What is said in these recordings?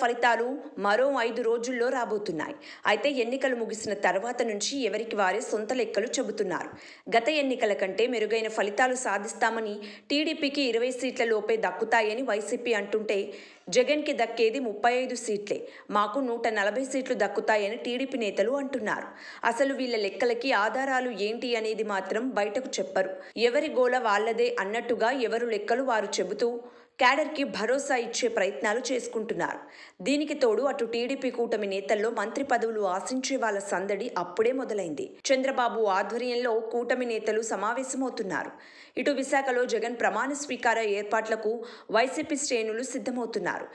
ఫలితాలు మరో 5 రోజుల్లో రాబోతున్నాయి. అయితే ఎన్నికలు ముగిసిన తర్వాత నుంచి ఎవరికి వారే సొంత లెక్కలు చెబుతున్నారు. గత ఎన్నికల కంటే మెరుగైన ఫలితాలు సాధిస్తామని, టీడీపీకి 20 సీట్ల లోపే దక్కుతాయని వైసీపీ అంటుంటే, జగన్కి దక్కేది 35 సీట్లే, మాకు 140 సీట్లు దక్కుతాయని టీడీపీ నేతలు అంటున్నారు. అసలు వీళ్ళ లెక్కలకి ఆధారాలు ఏంటి అనేది మాత్రం బయటకు చెప్పరు. ఎవరి గోల వాళ్ళదే అన్నట్టుగా ఎవరు లెక్కలు వారు చెబుతూ క్యాడర్కి భరోసా ఇచ్చే ప్రయత్నాలు చేసుకుంటున్నారు. దీనికి తోడు అటు టీడీపీ కూటమి నేతల్లో మంత్రి పదవులు ఆశించే వాళ్ళ సందడి అప్పుడే మొదలైంది. చంద్రబాబు ఆధ్వర్యంలో కూటమి నేతలు సమావేశమవుతున్నారు. ఇటు విశాఖలో జగన్ ప్రమాణ స్వీకార ఏర్పాట్లకు వైసీపీ శ్రేణులు సిద్ధమవుతున్నారు.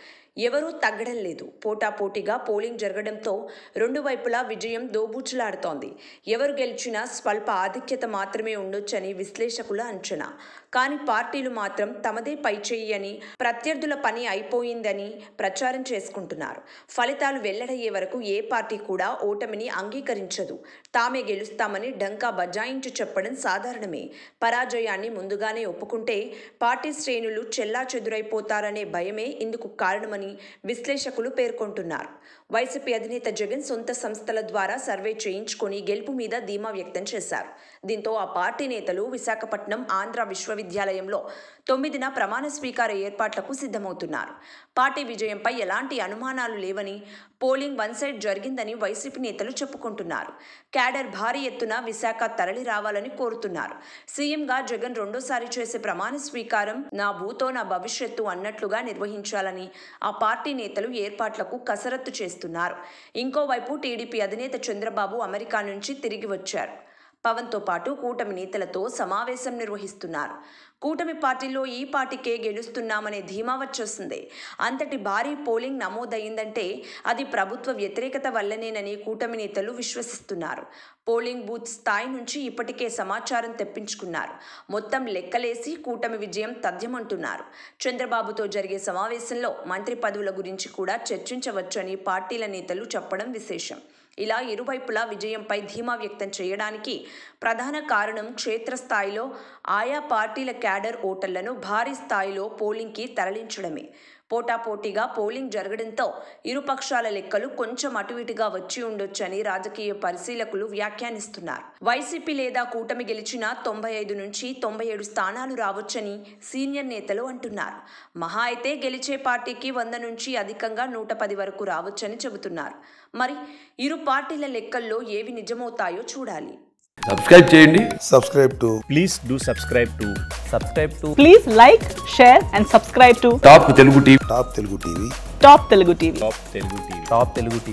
ఎవరూ తగ్గడం లేదు. పోటాపోటీగా పోలింగ్ జరగడంతో రెండు వైపులా విజయం దోబూచులాడుతోంది. ఎవరు గెలిచినా స్వల్ప ఆధిక్యత మాత్రమే ఉండొచ్చని విశ్లేషకుల అంచనా. కానీ పార్టీలు మాత్రం తమదే పైచేయి అని, ప్రత్యర్థుల పని అయిపోయిందని ప్రచారం చేసుకుంటున్నారు. ఫలితాలు వెల్లడయ్యే వరకు ఏ పార్టీ కూడా ఓటమిని అంగీకరించదు. తామే గెలుస్తామని డంకా బజాయించి చెప్పడం సాధారణమే. పరాజయాన్ని ముందుగానే ఒప్పుకుంటే పార్టీ శ్రేణులు చెల్లాచెదురైపోతారనే భయమే ఇందుకు కారణమని విశ్లేషకులు పేర్కొంటున్నారు. వైసీపీ అధినేత జగన్ సొంత సంస్థల ద్వారా సర్వే చేయించుకొని గెలుపు మీద ధీమా వ్యక్తం చేశారు. దీంతో ఆ పార్టీ నేతలు విశాఖపట్నం ఆంధ్ర విశ్వవిద్యాలయంలో 9న ప్రమాణ స్వీకార ఏర్పాట్లకు సిద్ధమవుతున్నారు. పార్టీ విజయంపై ఎలాంటి అనుమానాలు లేవని, పోలింగ్ వన్ సైడ్ జరిగిందని వైసీపీ నేతలు చెప్పుకుంటున్నారు. క్యాడర్ భారీ ఎత్తున విశాఖ తరలి రావాలని కోరుతున్నారు. సీఎంగా జగన్ రెండోసారి చేసే ప్రమాణ స్వీకారం నా భూతో నా భవిష్యత్తు అన్నట్లుగా నిర్వహించాలని ఆ పార్టీ నేతలు ఏర్పాట్లకు కసరత్తు చేస్తున్నారు. ఇంకోవైపు టీడీపీ అధినేత చంద్రబాబు అమెరికా నుంచి తిరిగి వచ్చారు. పవన్తో పాటు కూటమి నేతలతో సమావేశం నిర్వహిస్తున్నారు. కూటమి పార్టీలో ఈ పార్టీకే గెలుస్తున్నామనే ధీమా వచ్చేస్తుంది. అంతటి భారీ పోలింగ్ నమోదయ్యిందంటే అది ప్రభుత్వ వ్యతిరేకత వల్లనేనని కూటమి నేతలు విశ్వసిస్తున్నారు. పోలింగ్ బూత్ స్థాయి నుంచి ఇప్పటికే సమాచారం తెప్పించుకున్నారు. మొత్తం లెక్కలేసి కూటమి విజయం తథ్యమంటున్నారు. చంద్రబాబుతో జరిగే సమావేశంలో మంత్రి పదవుల గురించి కూడా చర్చించవచ్చని పార్టీల నేతలు చెప్పడం విశేషం. ఇలా ఇరువైపులా విజయంపై ధీమా వ్యక్తం చేయడానికి ప్రధాన కారణం క్షేత్రస్థాయిలో ఆయా పార్టీల క్యాడర్ ఓటర్లను భారీ స్థాయిలో పోలింగ్కి తరలించడమే. పోటాపోటీగా పోలింగ్ జరగడంతో ఇరుపక్షాల లెక్కలు కొంచెం అటు ఇటుగా వచ్చి ఉండొచ్చని రాజకీయ పరిశీలకులు వ్యాఖ్యానిస్తున్నారు. వైసీపీ లేదా కూటమి గెలిచినా 95 నుంచి 97 స్థానాలు రావచ్చని సీనియర్ నేతలు అంటున్నారు. మహా అయితే గెలిచే పార్టీకి 100 నుంచి అధికంగా 110 వరకు రావచ్చని చెబుతున్నారు. మరి ఇరు పార్టీల లెక్కల్లో ఏవి నిజమవుతాయో చూడాలి. సబ్స్క్రైబ్ చేయండి. Please do subscribe to. Please like, share and subscribe to top Telugu TV. Top Telugu TV. Top Telugu TV.